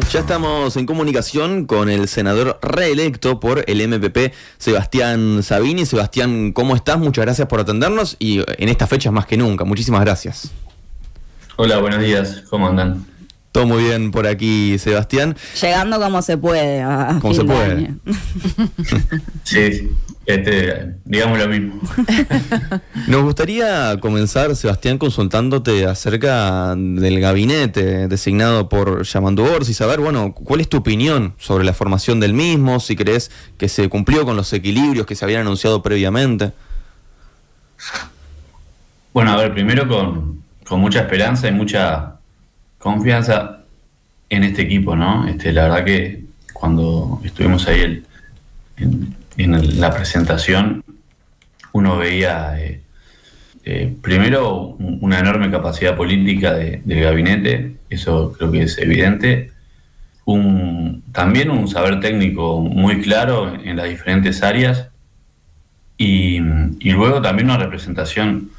Ya estamos en comunicación con el senador reelecto por el MPP, Sebastián Sabini. Sebastián, ¿cómo estás? Muchas gracias por atendernos y en estas fechas más que nunca. Muchísimas gracias. Hola, buenos días. ¿Cómo andan? Todo muy bien por aquí, Sebastián. Llegando como se puede a como fin se de puede. año. Sí, digamos lo mismo. Nos gustaría comenzar, Sebastián, consultándote acerca del gabinete designado por Yamandu Orsi y saber, bueno, cuál es tu opinión sobre la formación del mismo, si crees que se cumplió con los equilibrios que se habían anunciado previamente. Bueno, a ver, primero con mucha esperanza y mucha confianza en este equipo, ¿no? La verdad que cuando estuvimos ahí en la presentación, uno veía primero una enorme capacidad política del gabinete, eso creo que es evidente, también un saber técnico muy claro en las diferentes áreas y luego también una representación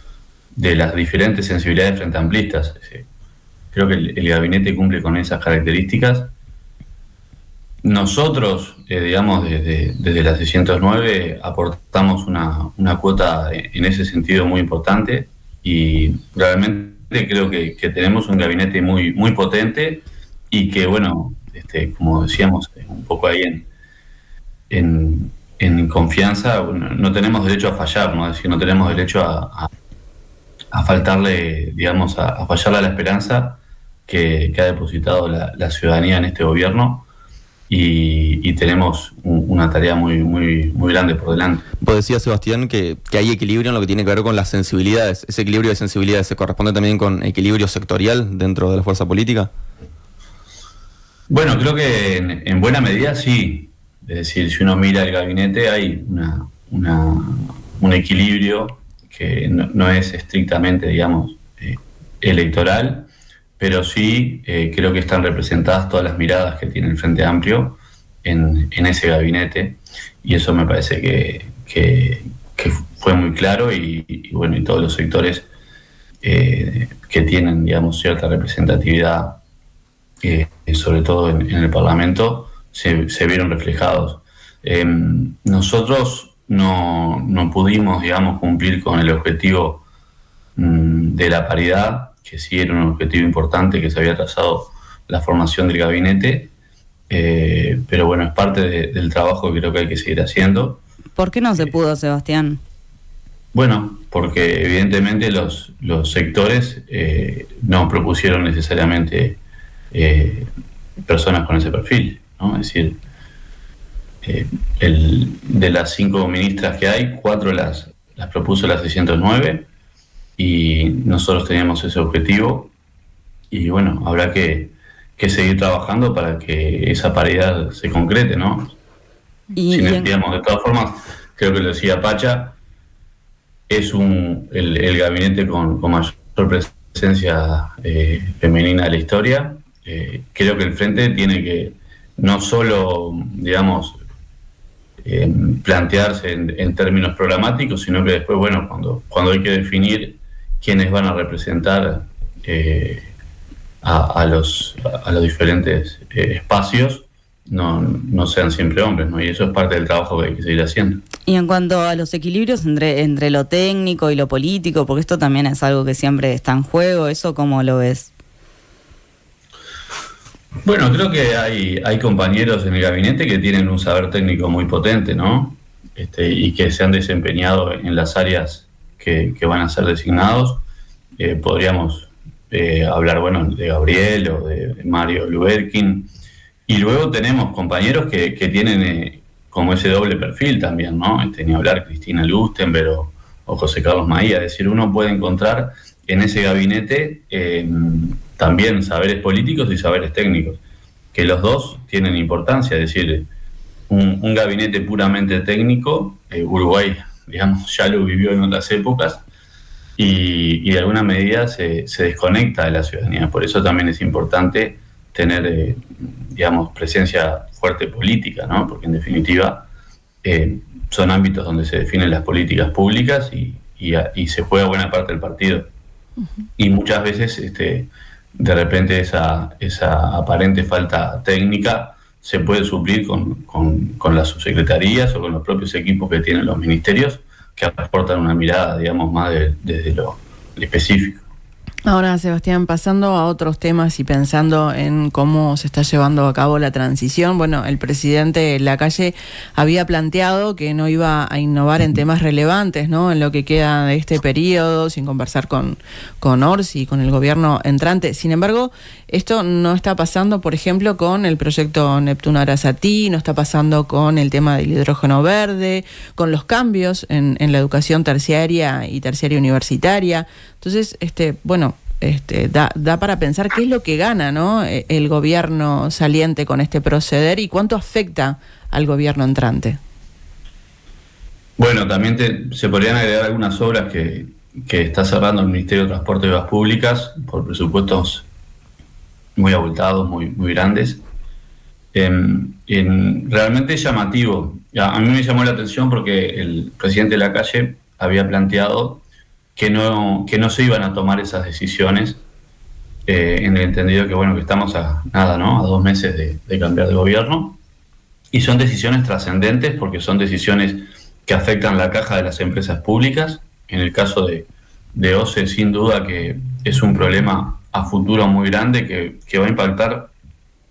de las diferentes sensibilidades frente amplistas. Creo que el gabinete cumple con esas características. Nosotros, digamos, desde la 609 aportamos una cuota en ese sentido muy importante y realmente creo que tenemos un gabinete muy, muy potente y que, bueno, como decíamos un poco ahí en confianza, no tenemos derecho a fallar, ¿no? Es decir, no tenemos derecho a faltarle, digamos, a fallarle a la esperanza que ha depositado la ciudadanía en este gobierno y tenemos una tarea muy, muy, muy grande por delante. Vos decías, Sebastián, que hay equilibrio en lo que tiene que ver con las sensibilidades. ¿Ese equilibrio de sensibilidades se corresponde también con equilibrio sectorial dentro de la fuerza política? Bueno, creo que en buena medida sí. Es decir, si uno mira el gabinete hay un equilibrio que no es estrictamente, digamos, electoral, pero sí creo que están representadas todas las miradas que tiene el Frente Amplio en ese gabinete, y eso me parece que fue muy claro y bueno, y todos los sectores que tienen, digamos, cierta representatividad, sobre todo en el Parlamento, se vieron reflejados. Nosotros no pudimos, digamos, cumplir con el objetivo de la paridad, que sí era un objetivo importante que se había trazado la formación del gabinete, pero bueno, es parte del trabajo que creo que hay que seguir haciendo. ¿Por qué no se pudo, Sebastián? Bueno, porque evidentemente los sectores no propusieron necesariamente personas con ese perfil, ¿no? Es decir, de las 5 ministras que hay, 4 las propuso la 609 y nosotros teníamos ese objetivo y bueno, habrá que seguir trabajando para que esa paridad se concrete, ¿no? Digamos, de todas formas, creo que lo decía Pacha, es el gabinete con mayor presencia femenina de la historia. Creo que el Frente tiene que no solo, digamos, plantearse en términos programáticos, sino que después, bueno, cuando hay que definir quiénes van a representar a los diferentes espacios, no sean siempre hombres, ¿no? Y eso es parte del trabajo que hay que seguir haciendo. Y en cuanto a los equilibrios entre lo técnico y lo político, porque esto también es algo que siempre está en juego, ¿eso cómo lo ves? Bueno, creo que hay compañeros en el gabinete que tienen un saber técnico muy potente, ¿no? Y que se han desempeñado en las áreas que van a ser designados. Podríamos hablar, bueno, de Gabriel o de Mario Luberkin. Y luego tenemos compañeros que tienen como ese doble perfil también, ¿no? Ni hablar Cristina Lustenberg o José Carlos Maía. Es decir, uno puede encontrar en ese gabinete también saberes políticos y saberes técnicos, que los dos tienen importancia. Es decir, un gabinete puramente técnico, Uruguay, digamos, ya lo vivió en otras épocas y de alguna medida se desconecta de la ciudadanía. Por eso también es importante tener, digamos, presencia fuerte política, ¿no? Porque en definitiva son ámbitos donde se definen las políticas públicas y se juega buena parte del partido. Uh-huh. Y muchas veces de repente esa aparente falta técnica se puede suplir con las subsecretarías o con los propios equipos que tienen los ministerios, que aportan una mirada, digamos, más desde lo específico. Ahora, Sebastián, pasando a otros temas y pensando en cómo se está llevando a cabo la transición, bueno, el presidente Lacalle había planteado que no iba a innovar en temas relevantes, ¿no?, en lo que queda de este periodo, sin conversar con Orsi, con el gobierno entrante. Sin embargo, esto no está pasando, por ejemplo, con el proyecto Neptuno Arasatí, no está pasando con el tema del hidrógeno verde, con los cambios en la educación terciaria y terciaria universitaria. Entonces, da para pensar qué es lo que gana, ¿no?, el gobierno saliente con este proceder y cuánto afecta al gobierno entrante. Bueno, también se podrían agregar algunas obras que está cerrando el Ministerio de Transporte y Obras Públicas por presupuestos muy abultados, muy grandes. Realmente es llamativo. A mí me llamó la atención porque el presidente Lacalle había planteado que no se iban a tomar esas decisiones, en el entendido que estamos a 2 meses de cambiar de gobierno, y son decisiones trascendentes porque son decisiones que afectan la caja de las empresas públicas. En el caso de OCE, sin duda que es un problema a futuro muy grande que va a impactar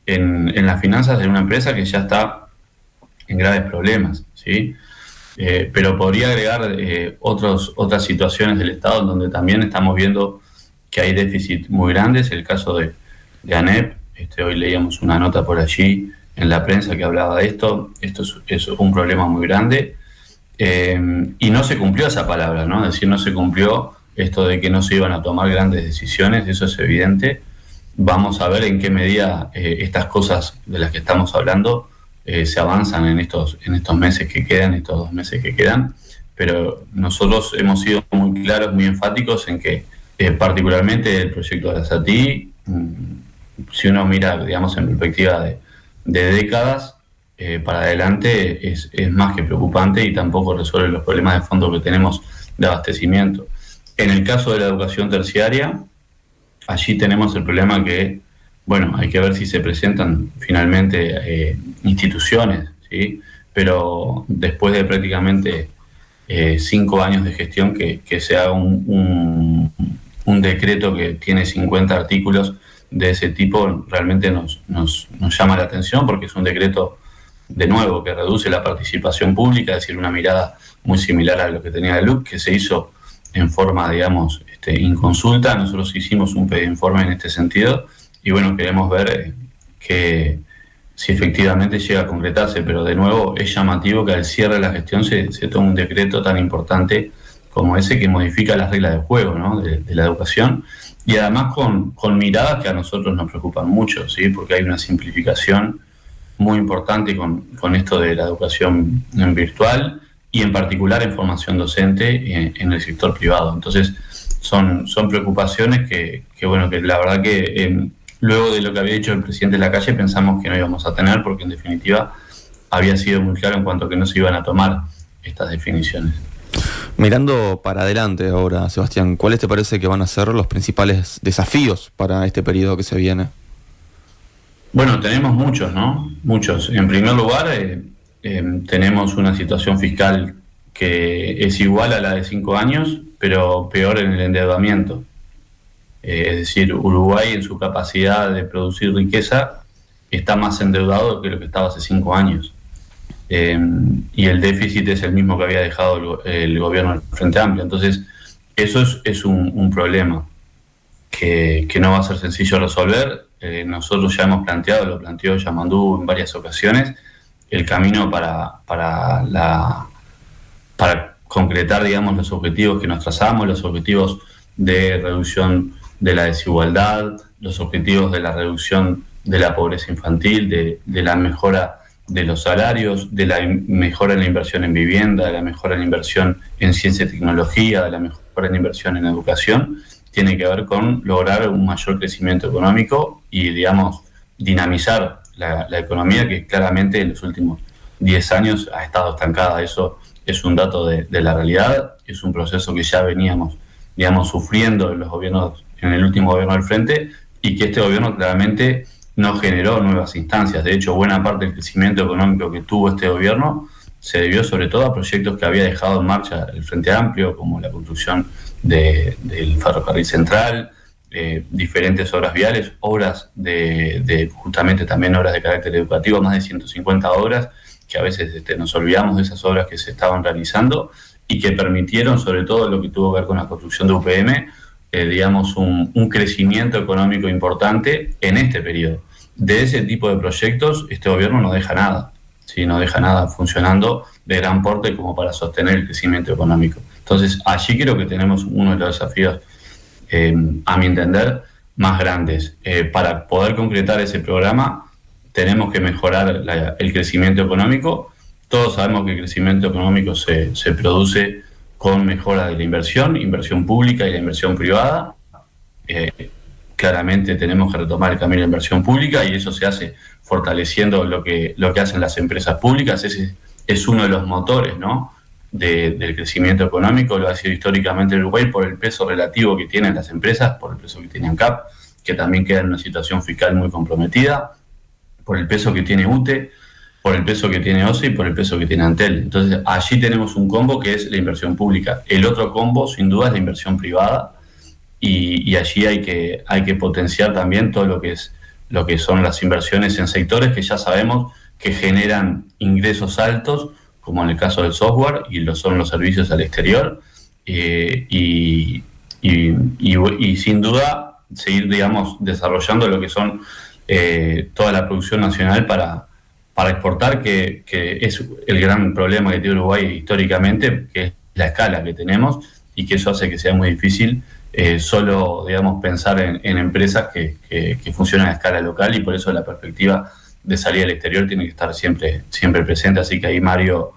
en las finanzas de una empresa que ya está en graves problemas, ¿sí? Pero podría agregar otras situaciones del Estado en donde también estamos viendo que hay déficit muy grandes. El caso de ANEP, hoy leíamos una nota por allí en la prensa que hablaba de esto. Esto es un problema muy grande, y no se cumplió esa palabra, ¿no? Es decir, no se cumplió esto de que no se iban a tomar grandes decisiones, eso es evidente. Vamos a ver en qué medida estas cosas de las que estamos hablando se avanzan en estos meses que quedan, estos 2 meses que quedan, pero nosotros hemos sido muy claros, muy enfáticos en que particularmente el proyecto de Arasatí, si uno mira, digamos, en perspectiva de décadas para adelante, es más que preocupante y tampoco resuelve los problemas de fondo que tenemos de abastecimiento. En el caso de la educación terciaria, allí tenemos el problema que, hay que ver si se presentan finalmente instituciones, ¿sí? Pero después de prácticamente 5 años de gestión, que se haga un decreto que tiene 50 artículos de ese tipo, realmente nos llama la atención, porque es un decreto, de nuevo, que reduce la participación pública, es decir, una mirada muy similar a lo que tenía el LUC, que se hizo en forma, digamos, inconsulta. Nosotros hicimos un informe en este sentido y queremos ver que si efectivamente llega a concretarse, pero de nuevo es llamativo que al cierre de la gestión se tome un decreto tan importante como ese, que modifica las reglas de juego, ¿no?, de la educación, y además con miradas que a nosotros nos preocupan mucho, ¿sí?, porque hay una simplificación muy importante con esto de la educación virtual y en particular en formación docente en el sector privado. Entonces son preocupaciones que la verdad que luego de lo que había dicho el presidente Lacalle pensamos que no íbamos a tener, porque en definitiva había sido muy claro en cuanto a que no se iban a tomar estas definiciones. Mirando para adelante ahora, Sebastián, ¿cuáles te parece que van a ser los principales desafíos para este periodo que se viene? Bueno, tenemos muchos, ¿no? Muchos. En primer lugar, tenemos una situación fiscal que es igual a la de 5 años, pero peor en el endeudamiento. Es decir, Uruguay, en su capacidad de producir riqueza, está más endeudado que lo que estaba hace 5 años. Y el déficit es el mismo que había dejado el gobierno del Frente Amplio. Entonces, eso es un problema que no va a ser sencillo resolver. Nosotros ya hemos planteado, lo planteó Yamandú en varias ocasiones, el camino para concretar, digamos, los objetivos que nos trazamos, los objetivos de reducción de la desigualdad, los objetivos de la reducción de la pobreza infantil, de la mejora de los salarios, de la mejora en la inversión en vivienda, de la mejora en la inversión en ciencia y tecnología, de la mejora en la inversión en educación. Tiene que ver con lograr un mayor crecimiento económico y, digamos, dinamizar la economía, que claramente en los últimos 10 años ha estado estancada. Eso es un dato de la realidad, es un proceso que ya veníamos, digamos, sufriendo en el último gobierno del Frente, y que este gobierno claramente no generó nuevas instancias. De hecho, buena parte del crecimiento económico que tuvo este gobierno se debió sobre todo a proyectos que había dejado en marcha el Frente Amplio, como la construcción del ferrocarril central, diferentes obras viales, obras de justamente también obras de carácter educativo, más de 150 obras, que a veces nos olvidamos de esas obras que se estaban realizando y que permitieron, sobre todo lo que tuvo que ver con la construcción de UPM, digamos, un crecimiento económico importante en este periodo. De ese tipo de proyectos, este gobierno no deja nada, ¿sí? No deja nada funcionando de gran porte como para sostener el crecimiento económico. Entonces, allí creo que tenemos uno de los desafíos, a mi entender, más grandes. Para poder concretar ese programa, tenemos que mejorar el crecimiento económico. Todos sabemos que el crecimiento económico se produce con mejora de la inversión pública y la inversión privada. Claramente tenemos que retomar el camino de la inversión pública y eso se hace fortaleciendo lo que hacen las empresas públicas. Ese es uno de los motores, ¿no?, del crecimiento económico. Lo ha sido históricamente el Uruguay por el peso relativo que tienen las empresas, por el peso que tiene ANCAP, que también queda en una situación fiscal muy comprometida, por el peso que tiene UTE, por el peso que tiene OCE y por el peso que tiene Antel. Entonces, allí tenemos un combo que es la inversión pública. El otro combo, sin duda, es la inversión privada, y allí hay que potenciar también todo lo que son las inversiones en sectores que ya sabemos que generan ingresos altos, como en el caso del software, y lo son los servicios al exterior, y sin duda seguir, digamos, desarrollando lo que son toda la producción nacional para exportar, que es el gran problema que tiene Uruguay históricamente, que es la escala que tenemos, y que eso hace que sea muy difícil solo, digamos, pensar en empresas que funcionan a escala local, y por eso la perspectiva de salir al exterior tiene que estar siempre presente. Así que ahí Mario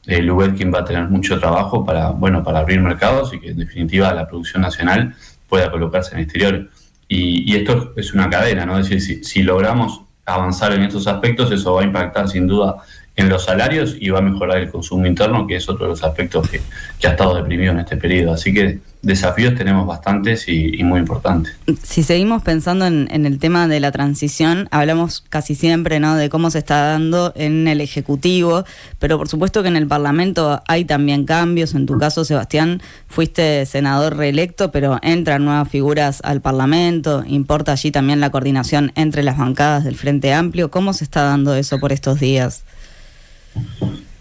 Lubetkin va a tener mucho trabajo para abrir mercados y que en definitiva la producción nacional pueda colocarse en el exterior. Y esto es una cadena, ¿no? Es decir, si logramos avanzar en estos aspectos, eso va a impactar sin duda en los salarios y va a mejorar el consumo interno, que es otro de los aspectos que ha estado deprimido en este periodo. Así que desafíos tenemos bastantes y muy importantes. Si seguimos pensando en el tema de la transición, hablamos casi siempre, ¿no?, de cómo se está dando en el Ejecutivo, pero por supuesto que en el Parlamento hay también cambios. En tu caso, Sebastián, fuiste senador reelecto, pero entran nuevas figuras al Parlamento, importa allí también la coordinación entre las bancadas del Frente Amplio. ¿Cómo se está dando eso por estos días?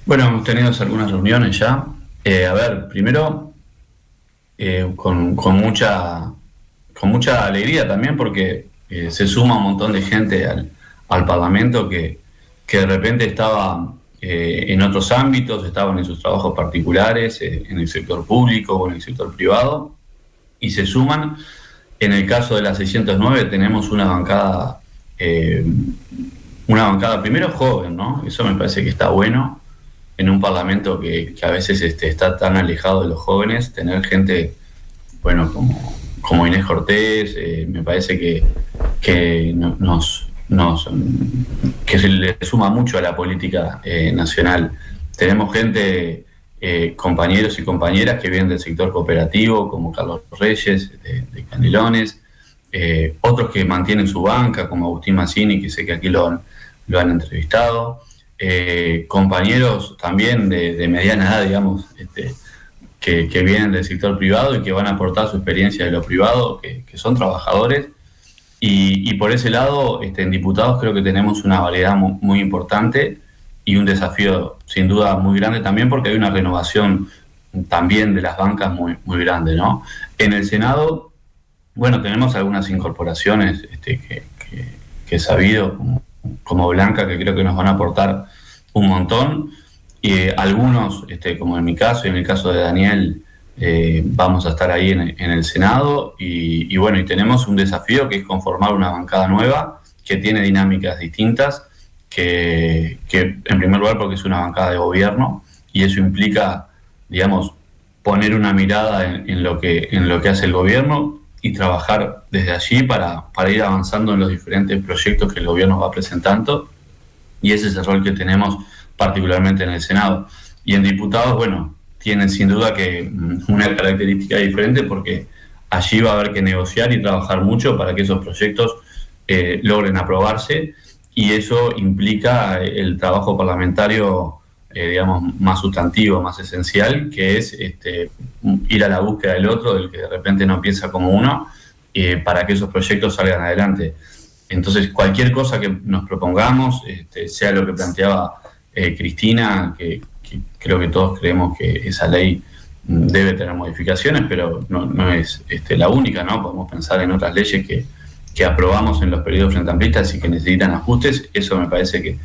Bueno, hemos tenido algunas reuniones ya. Primero, con mucha alegría también, porque se suma un montón de gente al Parlamento que de repente estaba en otros ámbitos, estaban en sus trabajos particulares, en el sector público o en el sector privado, y se suman. En el caso de la 609 tenemos una bancada primero joven, ¿no? Eso me parece que está bueno en un parlamento que a veces está tan alejado de los jóvenes. Tener gente, bueno, como Inés Cortés, me parece que se le suma mucho a la política nacional. Tenemos gente, compañeros y compañeras que vienen del sector cooperativo, como Carlos Reyes, de Canelones, otros que mantienen su banca, como Agustín Mazzini, que sé que aquí lo han entrevistado, compañeros también de mediana edad, digamos, que vienen del sector privado y que van a aportar su experiencia de lo privado, que son trabajadores. Y por ese lado, en diputados creo que tenemos una variedad muy importante y un desafío sin duda muy grande también, porque hay una renovación también de las bancas muy grande, ¿no? En el Senado, bueno, tenemos algunas incorporaciones que he sabido, como Blanca, que creo que nos van a aportar un montón, y algunos, como en mi caso y en el caso de Daniel, vamos a estar ahí en el Senado, y bueno, y tenemos un desafío que es conformar una bancada nueva que tiene dinámicas distintas, que en primer lugar porque es una bancada de gobierno, y eso implica, digamos, poner una mirada en lo que hace el gobierno y trabajar desde allí para ir avanzando en los diferentes proyectos que el gobierno va presentando, y ese es el rol que tenemos particularmente en el Senado. Y en diputados, bueno, tienen sin duda que una característica diferente, porque allí va a haber que negociar y trabajar mucho para que esos proyectos logren aprobarse, y eso implica el trabajo parlamentario, digamos, más sustantivo, más esencial, que es ir a la búsqueda del otro, del que de repente no piensa como uno, para que esos proyectos salgan adelante. Entonces, cualquier cosa que nos propongamos, sea lo que planteaba Cristina, que creo que todos creemos que esa ley debe tener modificaciones, pero no es la única, ¿no? Podemos pensar en otras leyes que aprobamos en los periodos frente amplistas y que necesitan ajustes. Eso me parece que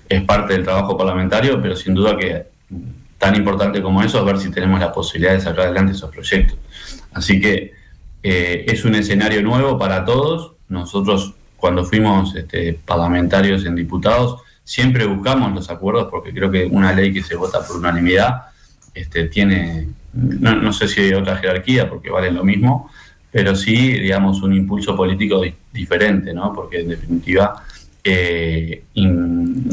es parte del trabajo parlamentario, pero sin duda que tan importante como eso es ver si tenemos la posibilidad de sacar adelante esos proyectos. Así que es un escenario nuevo para todos. Nosotros, cuando fuimos parlamentarios en diputados, siempre buscamos los acuerdos, porque creo que una ley que se vota por unanimidad tiene, no sé si hay otra jerarquía, porque valen lo mismo, pero sí, digamos, un impulso político diferente, ¿no? Porque en definitiva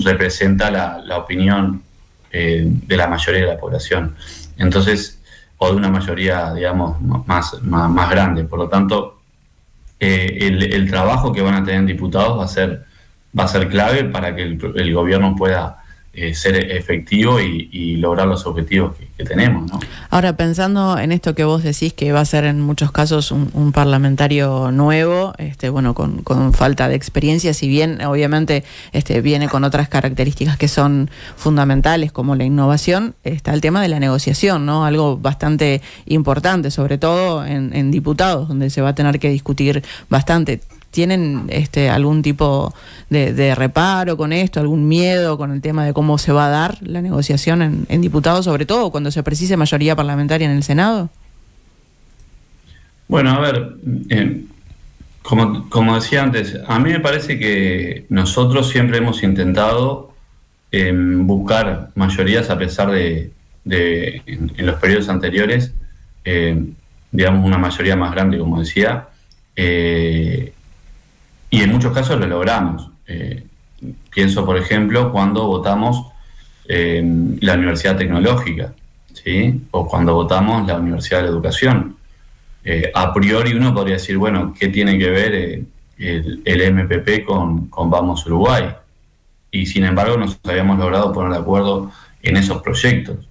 representa la opinión de la mayoría de la población. Entonces, o de una mayoría, digamos, más grande. Por lo tanto, el trabajo que van a tener diputados va a ser clave para que el gobierno pueda ser efectivo y lograr los objetivos que tenemos, ¿no? Ahora, pensando en esto que vos decís, que va a ser en muchos casos un parlamentario nuevo, bueno, con falta de experiencia, si bien obviamente viene con otras características que son fundamentales, como la innovación, está el tema de la negociación, ¿no? Algo bastante importante, sobre todo en diputados, donde se va a tener que discutir bastante. ¿Tienen algún tipo de reparo con esto, algún miedo con el tema de cómo se va a dar la negociación en diputados, sobre todo cuando se precise mayoría parlamentaria en el Senado? Bueno, a ver, como decía antes, a mí me parece que nosotros siempre hemos intentado buscar mayorías, a pesar de en los periodos anteriores, digamos, una mayoría más grande, como decía, y en muchos casos lo logramos. Pienso, por ejemplo, cuando votamos la Universidad Tecnológica, ¿sí? O cuando votamos la Universidad de la Educación. A priori uno podría decir, bueno, ¿qué tiene que ver el MPP con Vamos Uruguay? Y sin embargo nos habíamos logrado poner de acuerdo en esos proyectos.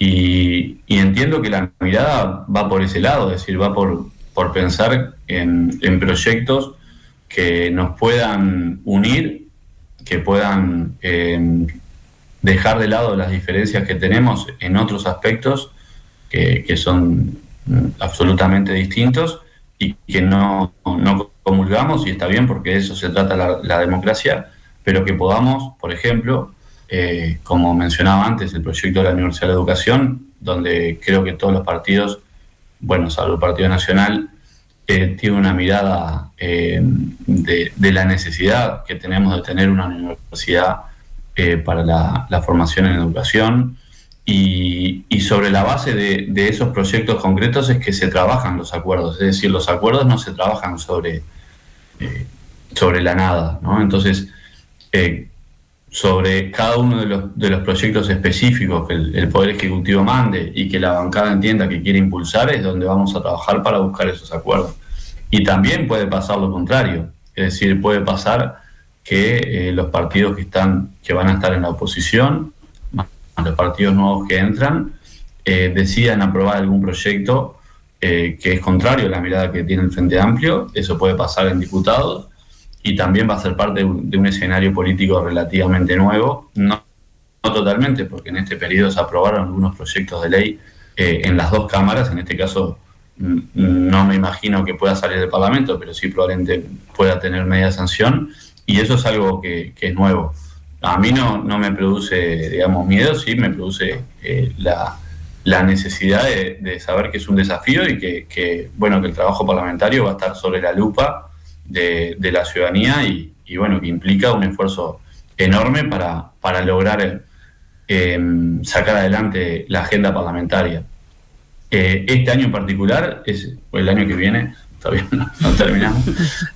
Y entiendo que la mirada va por ese lado, es decir, va por pensar en proyectos que nos puedan unir, que puedan dejar de lado las diferencias que tenemos en otros aspectos que son absolutamente distintos y que no comulgamos, y está bien, porque de eso se trata la democracia, pero que podamos, por ejemplo, como mencionaba antes, el proyecto de la Universidad de la Educación, donde creo que todos los partidos, bueno, salvo el Partido Nacional, tiene una mirada de la necesidad que tenemos de tener una universidad para la formación en educación, y sobre la base de esos proyectos concretos es que se trabajan los acuerdos. Es decir, los acuerdos no se trabajan sobre la nada, ¿no? Entonces, sobre cada uno de los proyectos específicos que el Poder Ejecutivo mande y que la bancada entienda que quiere impulsar, es donde vamos a trabajar para buscar esos acuerdos. Y también puede pasar lo contrario, es decir, puede pasar que los partidos que van a estar en la oposición, más los partidos nuevos que entran, decidan aprobar algún proyecto que es contrario a la mirada que tiene el Frente Amplio. Eso puede pasar en diputados, y también va a ser parte de un escenario político relativamente nuevo, no totalmente, porque en este periodo se aprobaron algunos proyectos de ley en las dos cámaras. En este caso no me imagino que pueda salir del Parlamento, pero sí probablemente pueda tener media sanción, y eso es algo que es nuevo. A mí no me produce, digamos, miedo, sí me produce la necesidad de saber que es un desafío, y que el trabajo parlamentario va a estar sobre la lupa de la ciudadanía, y bueno, que implica un esfuerzo enorme para lograr sacar adelante la agenda parlamentaria. Este año en particular, o el año que viene, todavía no terminamos,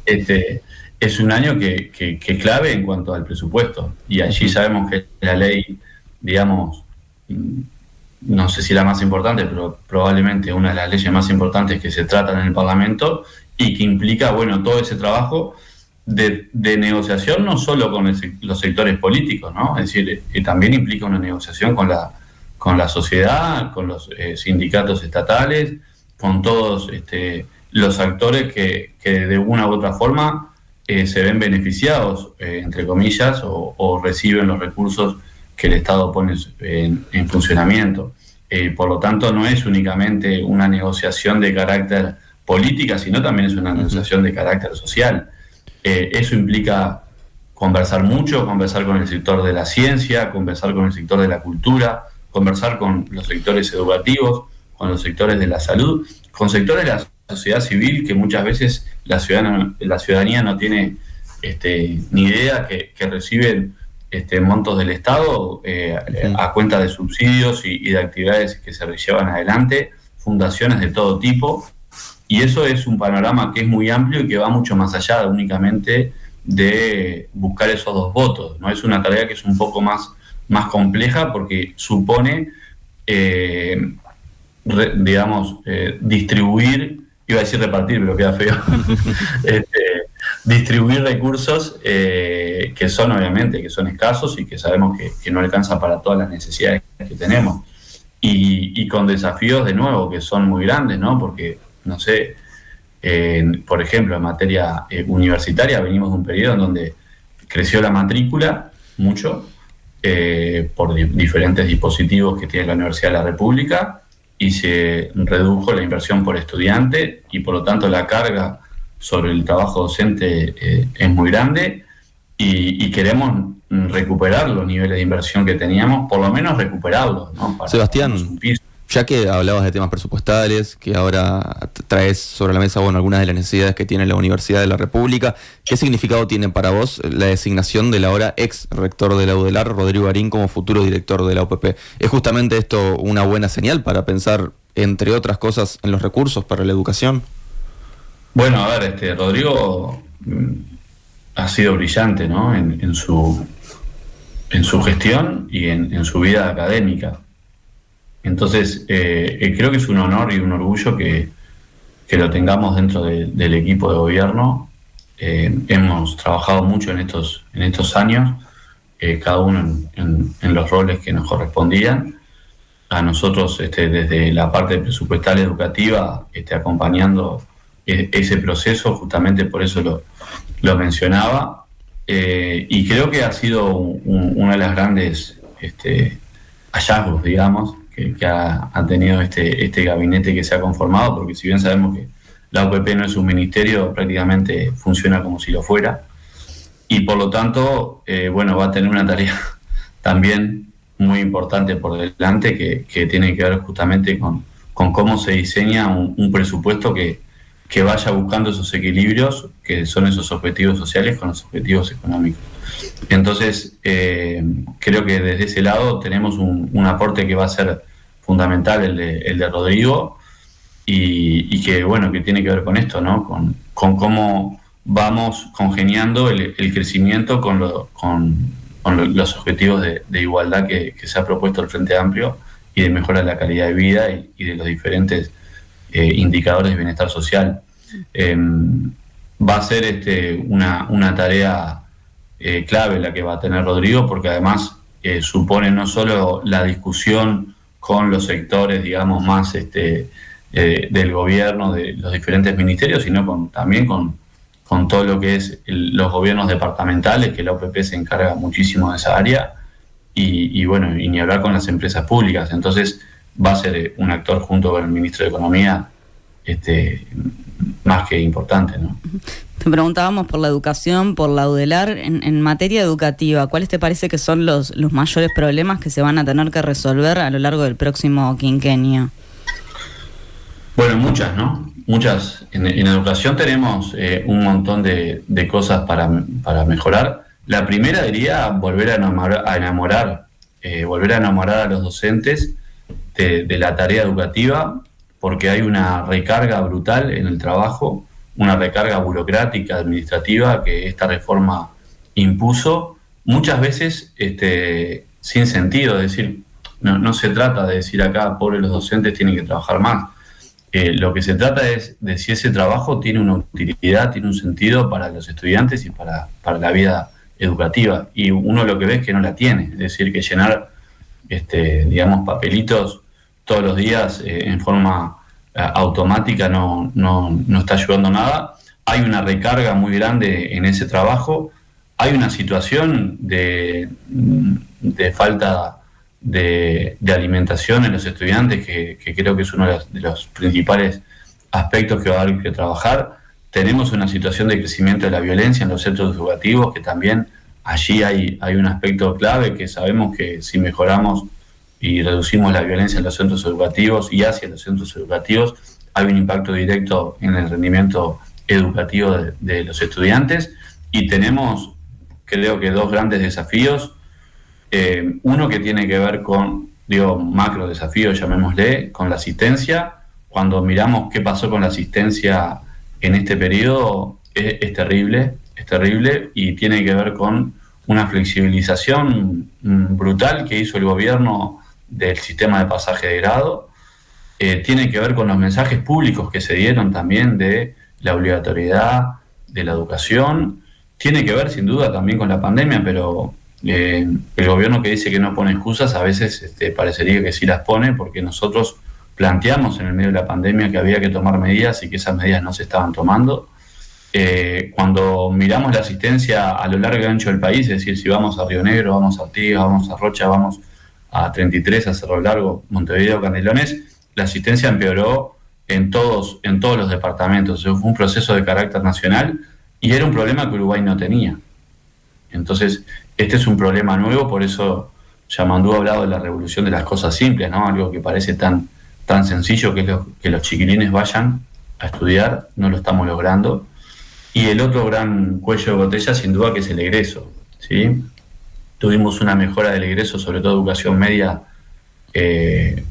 es un año que es clave en cuanto al presupuesto, y allí sabemos que la ley, digamos, no sé si la más importante, pero probablemente una de las leyes más importantes que se tratan en el Parlamento y que implica, bueno, todo ese trabajo de negociación no solo con los sectores políticos, ¿no? Es decir, también implica una negociación con la sociedad, con los sindicatos estatales, con todos los actores que de una u otra forma se ven beneficiados, entre comillas, o reciben los recursos que el Estado pone en funcionamiento. Por lo tanto, no es únicamente una negociación de carácter política, sino también es una negociación de carácter social. Eso implica conversar mucho, conversar con el sector de la ciencia, conversar con el sector de la cultura, conversar con los sectores educativos, con los sectores de la salud, con sectores de la sociedad civil que muchas veces la ciudadanía no tiene ni idea que reciben montos del Estado a cuenta de subsidios y de actividades que se llevan adelante, fundaciones de todo tipo. Y eso es un panorama que es muy amplio y que va mucho más allá únicamente de buscar esos 2 votos, ¿no? Es una tarea que es un poco más compleja porque supone, distribuir, iba a decir repartir, pero queda feo, distribuir recursos que son obviamente, que son escasos y que sabemos que no alcanza para todas las necesidades que tenemos. Y con desafíos, de nuevo, que son muy grandes, ¿no? Porque no sé, por ejemplo, en materia universitaria venimos de un periodo en donde creció la matrícula mucho por diferentes dispositivos que tiene la Universidad de la República y se redujo la inversión por estudiante y por lo tanto la carga sobre el trabajo docente es muy grande y queremos recuperar los niveles de inversión que teníamos, por lo menos recuperarlos, ¿no? Para Sebastián, ya que hablabas de temas presupuestales, que ahora traes sobre la mesa algunas de las necesidades que tiene la Universidad de la República, ¿qué significado tiene para vos la designación del ahora ex rector de la UDELAR, Rodrigo Garín, como futuro director de la UPP? ¿Es justamente esto una buena señal para pensar, entre otras cosas, en los recursos para la educación? Bueno, a ver, Rodrigo ha sido brillante, ¿no? en su gestión y en su vida académica. Entonces, creo que es un honor y un orgullo que lo tengamos dentro del equipo de gobierno. Hemos trabajado mucho en estos años, cada uno en los roles que nos correspondían. A nosotros, desde la parte presupuestal educativa, acompañando ese proceso, justamente por eso lo mencionaba. Y creo que ha sido una de las grandes hallazgos, digamos, que ha tenido este gabinete que se ha conformado, porque si bien sabemos que la UPP no es un ministerio, prácticamente funciona como si lo fuera, y por lo tanto, va a tener una tarea también muy importante por delante que tiene que ver justamente con cómo se diseña un presupuesto que vaya buscando esos equilibrios, que son esos objetivos sociales con los objetivos económicos. Entonces, creo que desde ese lado tenemos un aporte que va a ser fundamental, el de Rodrigo, y que tiene que ver con esto, ¿no? Con cómo vamos congeniando el crecimiento con los objetivos de igualdad que se ha propuesto el Frente Amplio y de mejora de la calidad de vida y de los diferentes indicadores de bienestar social. Va a ser una tarea clave la que va a tener Rodrigo, porque además supone no solo la discusión con los sectores, digamos, más del gobierno, de los diferentes ministerios, sino también con todo lo que es los gobiernos departamentales, que la UPP se encarga muchísimo de esa área, y ni hablar con las empresas públicas. Entonces va a ser un actor junto con el ministro de Economía más que importante, ¿no? Te preguntábamos por la educación, por la UDELAR. En materia educativa, ¿cuáles te parece que son los mayores problemas que se van a tener que resolver a lo largo del próximo quinquenio? Bueno, muchas, ¿no? Muchas. En educación tenemos un montón de cosas para mejorar. La primera diría volver a enamorar a los docentes de la tarea educativa, porque hay una recarga brutal en el trabajo, una recarga burocrática, administrativa, que esta reforma impuso, muchas veces sin sentido. Es decir, no se trata de decir acá, pobres los docentes tienen que trabajar más. Lo que se trata es de si ese trabajo tiene una utilidad, tiene un sentido para los estudiantes y para la vida educativa. Y uno lo que ve es que no la tiene, es decir, que llenar digamos, papelitos todos los días en forma automática no está ayudando a nada. Hay una recarga muy grande en ese trabajo, hay una situación de falta de alimentación en los estudiantes que creo que es uno de los principales aspectos que va a haber que trabajar. Tenemos una situación de crecimiento de la violencia en los centros educativos, que también allí hay un aspecto clave, que sabemos que si mejoramos y reducimos la violencia en los centros educativos y hacia los centros educativos, hay un impacto directo en el rendimiento educativo de los estudiantes. Y tenemos, creo que, dos grandes desafíos. Uno que tiene que ver con, macro desafíos, llamémosle, con la asistencia. Cuando miramos qué pasó con la asistencia en este periodo, es terrible y tiene que ver con una flexibilización brutal que hizo el gobierno del sistema de pasaje de grado. Tiene que ver con los mensajes públicos que se dieron también de la obligatoriedad de la educación. Tiene que ver sin duda también con la pandemia, pero el gobierno que dice que no pone excusas, a veces parecería que sí las pone, porque nosotros planteamos en el medio de la pandemia que había que tomar medidas y que esas medidas no se estaban tomando. Cuando miramos la asistencia a lo largo y ancho del país, es decir, si vamos a Río Negro, vamos a Artigas, vamos a Rocha, vamos a 33, a Cerro Largo, Montevideo, Canelones, la asistencia empeoró en todos los departamentos. Fue un proceso de carácter nacional y era un problema que Uruguay no tenía. Entonces, este es un problema nuevo, por eso Yamandú ha hablado de la revolución de las cosas simples, ¿no? Algo que parece tan sencillo, que los chiquilines vayan a estudiar, no lo estamos logrando. Y el otro gran cuello de botella, sin duda, que es el egreso, ¿sí? Tuvimos una mejora del egreso, sobre todo educación media,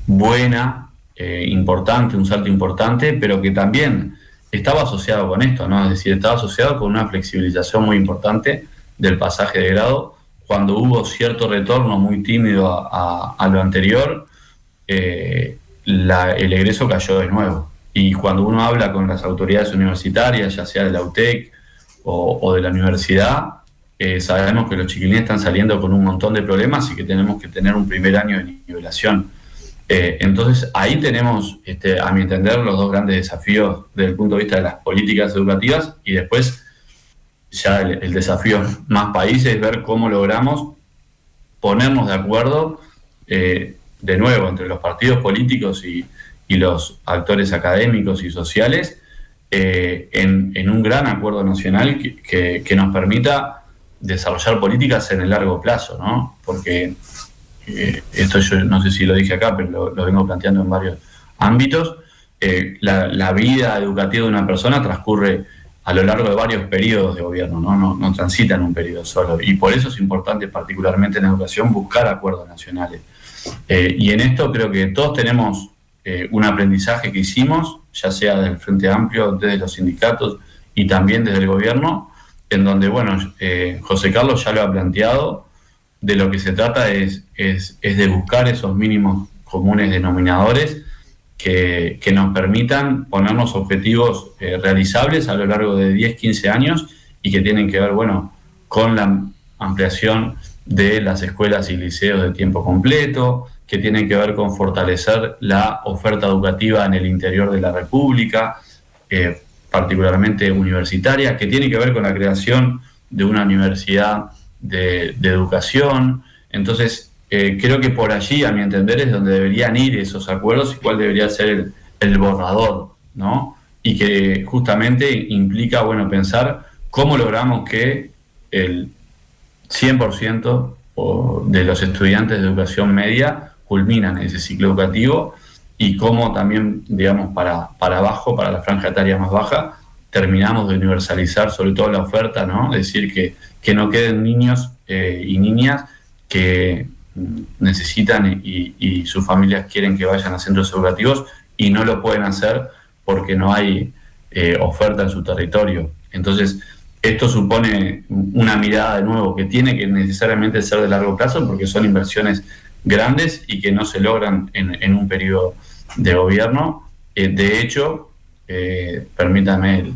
buena, importante, un salto importante, pero que también estaba asociado con esto, ¿no? Es decir, estaba asociado con una flexibilización muy importante del pasaje de grado. Cuando hubo cierto retorno muy tímido a lo anterior, el egreso cayó de nuevo. Y cuando uno habla con las autoridades universitarias, ya sea de la UTEC o de la universidad, sabemos que los chiquilines están saliendo con un montón de problemas y que tenemos que tener un primer año de nivelación. Entonces, ahí tenemos, a mi entender, los dos grandes desafíos desde el punto de vista de las políticas educativas, y después ya el desafío más país es ver cómo logramos ponernos de acuerdo, de nuevo, entre los partidos políticos y los actores académicos y sociales, en un gran acuerdo nacional que nos permita desarrollar políticas en el largo plazo, ¿no? Porque esto yo no sé si lo dije acá, pero lo vengo planteando en varios ámbitos. La vida educativa de una persona transcurre a lo largo de varios periodos de gobierno, no transita en un periodo solo, y por eso es importante, particularmente en educación, buscar acuerdos nacionales. Y en esto creo que todos tenemos un aprendizaje que hicimos, ya sea desde el Frente Amplio, desde los sindicatos y también desde el gobierno, en donde, bueno, José Carlos ya lo ha planteado. De lo que se trata es de buscar esos mínimos comunes denominadores que nos permitan ponernos objetivos realizables a lo largo de 10, 15 años, y que tienen que ver, bueno, con la ampliación de las escuelas y liceos de tiempo completo, que tienen que ver con fortalecer la oferta educativa en el interior de la República, particularmente universitaria, que tiene que ver con la creación de una universidad de educación. Entonces, creo que por allí, a mi entender, es donde deberían ir esos acuerdos y cuál debería ser el borrador, ¿no? Y que justamente implica, bueno, pensar cómo logramos que el 100% de los estudiantes de educación media culminan ese ciclo educativo, y cómo también, digamos, para abajo, para la franja etaria más baja, terminamos de universalizar sobre todo la oferta, ¿no? Es decir, que no queden niños y niñas que necesitan y sus familias quieren que vayan a centros educativos y no lo pueden hacer porque no hay oferta en su territorio. Entonces, esto supone una mirada de nuevo que tiene que necesariamente ser de largo plazo, porque son inversiones grandes y que no se logran en un periodo de gobierno. De hecho, permítame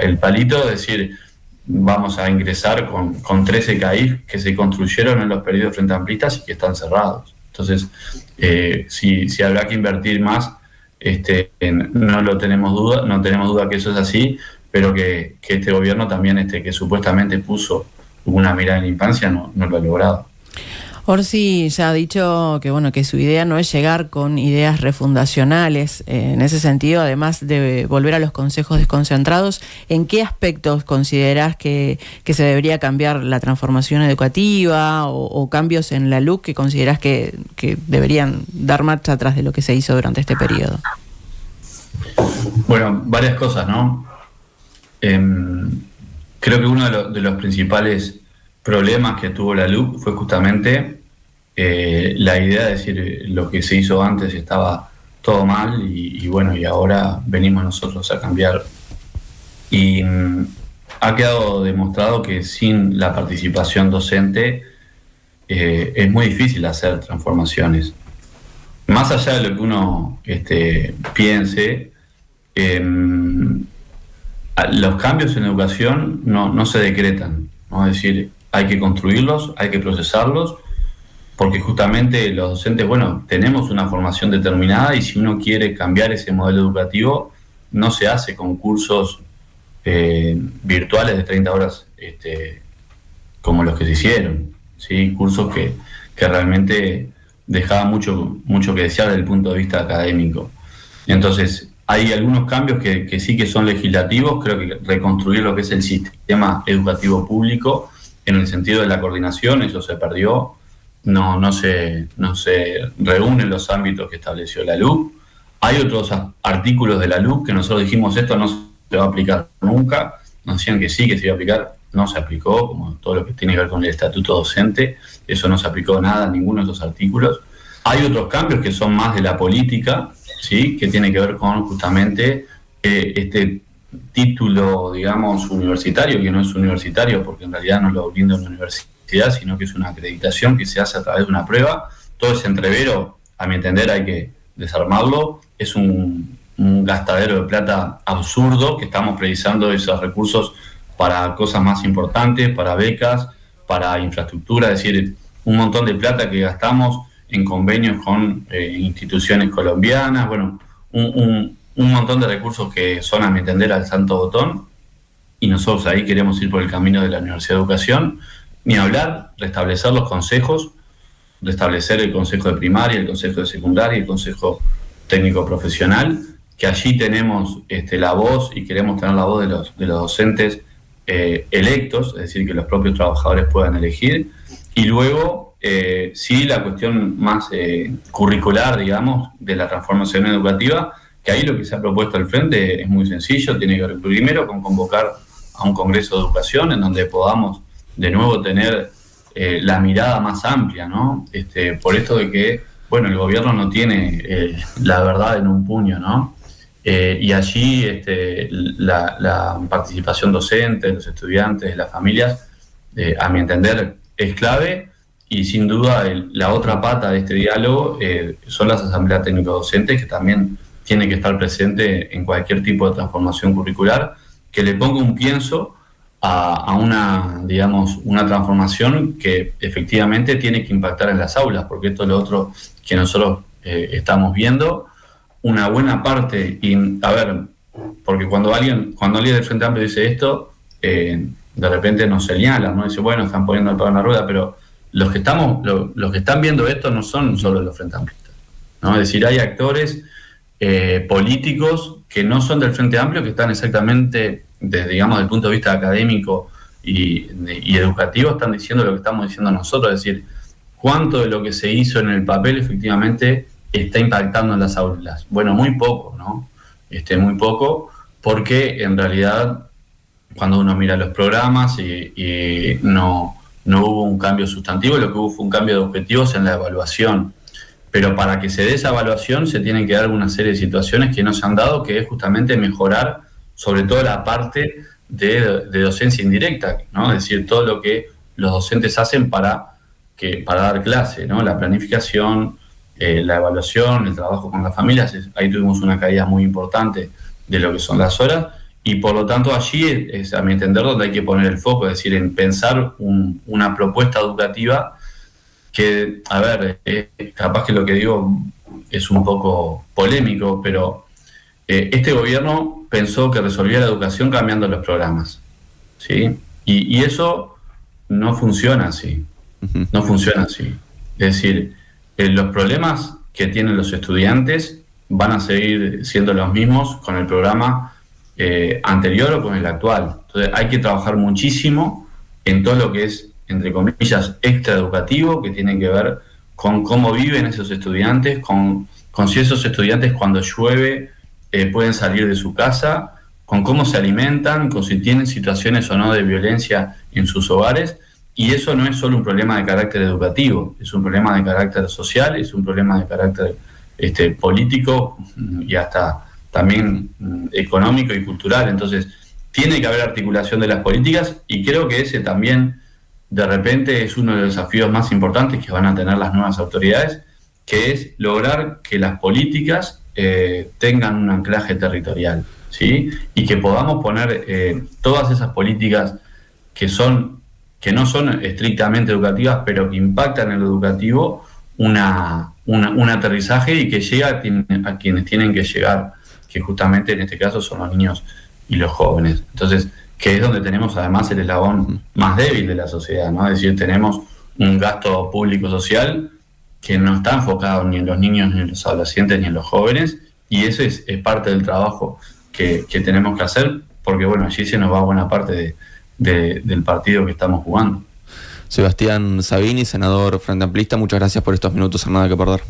el palito, decir, vamos a ingresar con 13 CAIF que se construyeron en los periodos frente amplistas y que están cerrados. Entonces, si habrá que invertir más, no tenemos duda que eso es así, pero que este gobierno también, que supuestamente puso una mirada en la infancia, no lo ha logrado. Orsi ya ha dicho que bueno, que su idea no es llegar con ideas refundacionales. En ese sentido, además de volver a los consejos desconcentrados, ¿en qué aspectos considerás que se debería cambiar la transformación educativa o cambios en la LUC que considerás que deberían dar marcha atrás de lo que se hizo durante este periodo? Bueno, varias cosas, ¿no? Creo que uno de los principales problemas que tuvo la LUC fue justamente la idea de decir lo que se hizo antes estaba todo mal y bueno, y ahora venimos nosotros a cambiar. Y ha quedado demostrado que sin la participación docente es muy difícil hacer transformaciones. Más allá de lo que uno piense, los cambios en educación no se decretan, ¿no? Es decir, hay que construirlos, hay que procesarlos, porque justamente los docentes, bueno, tenemos una formación determinada y si uno quiere cambiar ese modelo educativo, no se hace con cursos virtuales de 30 horas como los que se hicieron, ¿sí? Cursos que realmente dejaban mucho que desear desde el punto de vista académico. Entonces, hay algunos cambios que sí que son legislativos. Creo que reconstruir lo que es el sistema educativo público en el sentido de la coordinación, eso se perdió, no se reúnen los ámbitos que estableció la LUC. Hay otros artículos de la LUC que nosotros dijimos esto no se va a aplicar nunca, nos decían que sí, que se iba a aplicar, no se aplicó, como todo lo que tiene que ver con el estatuto docente, eso no se aplicó nada, ninguno de esos artículos. Hay otros cambios que son más de la política, ¿sí? Que tiene que ver con justamente este título, digamos, universitario, que no es universitario porque en realidad no lo brinda una universidad, sino que es una acreditación que se hace a través de una prueba. Todo ese entrevero, a mi entender, hay que desarmarlo. Es un gastadero de plata absurdo, que estamos precisando esos recursos para cosas más importantes, para becas, para infraestructura, es decir, un montón de plata que gastamos en convenios con instituciones colombianas, bueno, un montón de recursos que son, a mi entender, al santo botón, y nosotros ahí queremos ir por el camino de la Universidad de Educación, ni hablar, restablecer los consejos, restablecer el consejo de primaria, el consejo de secundaria, el consejo técnico profesional, que allí tenemos la voz y queremos tener la voz de los docentes electos, es decir, que los propios trabajadores puedan elegir, y luego sí la cuestión más curricular, digamos, de la transformación educativa, que ahí lo que se ha propuesto al frente es muy sencillo, tiene que ver primero con convocar a un congreso de educación en donde podamos de nuevo tener la mirada más amplia, ¿no? Por esto de que, bueno, el gobierno no tiene la verdad en un puño, ¿no? Y allí la participación docente, de los estudiantes, de las familias, a mi entender, es clave. Y sin duda la otra pata de este diálogo son las asambleas técnico-docentes, que también tienen que estar presentes en cualquier tipo de transformación curricular, que le ponga un pienso a una, digamos, una transformación que efectivamente tiene que impactar en las aulas, porque esto es lo otro que nosotros estamos viendo. Una buena parte, y a ver, porque cuando alguien del Frente Amplio dice esto, de repente nos señalan, ¿no? Dice, bueno, están poniendo el palo en la rueda, pero los que están viendo esto no son solo los Frente Amplistas, ¿no? Es decir, hay actores políticos que no son del Frente Amplio, que están exactamente, digamos, desde el punto de vista académico y educativo, están diciendo lo que estamos diciendo nosotros, es decir, cuánto de lo que se hizo en el papel efectivamente está impactando en las aulas. Bueno, muy poco, ¿no? Muy poco, porque en realidad cuando uno mira los programas y no hubo un cambio sustantivo, lo que hubo fue un cambio de objetivos en la evaluación. Pero para que se dé esa evaluación se tienen que dar una serie de situaciones que no se han dado, que es justamente mejorar sobre todo la parte de docencia indirecta, ¿no? Es decir, todo lo que los docentes hacen para para dar clase, ¿no? La planificación, la evaluación, el trabajo con las familias, ahí tuvimos una caída muy importante de lo que son las horas, y por lo tanto allí es, a mi entender, donde hay que poner el foco, es decir, en pensar una propuesta educativa que, a ver, capaz que lo que digo es un poco polémico, pero este gobierno pensó que resolvía la educación cambiando los programas, ¿sí? Y eso no funciona así, no funciona así. Es decir, los problemas que tienen los estudiantes van a seguir siendo los mismos con el programa anterior o con el actual. Entonces hay que trabajar muchísimo en todo lo que es, entre comillas, extraeducativo, que tiene que ver con cómo viven esos estudiantes, con si esos estudiantes cuando llueve pueden salir de su casa, con cómo se alimentan, con si tienen situaciones o no de violencia en sus hogares. Y eso no es solo un problema de carácter educativo, es un problema de carácter social, es un problema de carácter político y hasta también económico y cultural. Entonces, tiene que haber articulación de las políticas, y creo que ese también, de repente, es uno de los desafíos más importantes que van a tener las nuevas autoridades, que es lograr que las políticas tengan un anclaje territorial, ¿sí? Y que podamos poner todas esas políticas que no son estrictamente educativas, pero que impactan en lo educativo, un aterrizaje y que llega a quienes tienen que llegar, que justamente en este caso son los niños y los jóvenes. Entonces, que es donde tenemos además el eslabón más débil de la sociedad, ¿no? Es decir, tenemos un gasto público social que no está enfocado ni en los niños, ni en los adolescentes, ni en los jóvenes, y eso es parte del trabajo que tenemos que hacer, porque bueno, allí se nos va buena parte del partido que estamos jugando. Sebastián Sabini, senador Frente Amplista, muchas gracias por estos minutos en Nada que Perder.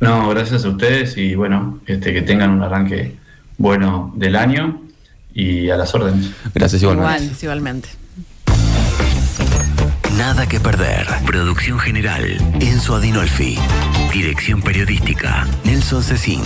No, gracias a ustedes, y bueno, que tengan un arranque bueno del año, y a las órdenes. Gracias igualmente. Igualmente. Nada que Perder. Producción general, Enzo Adinolfi. Dirección periodística, Nelson Cecín.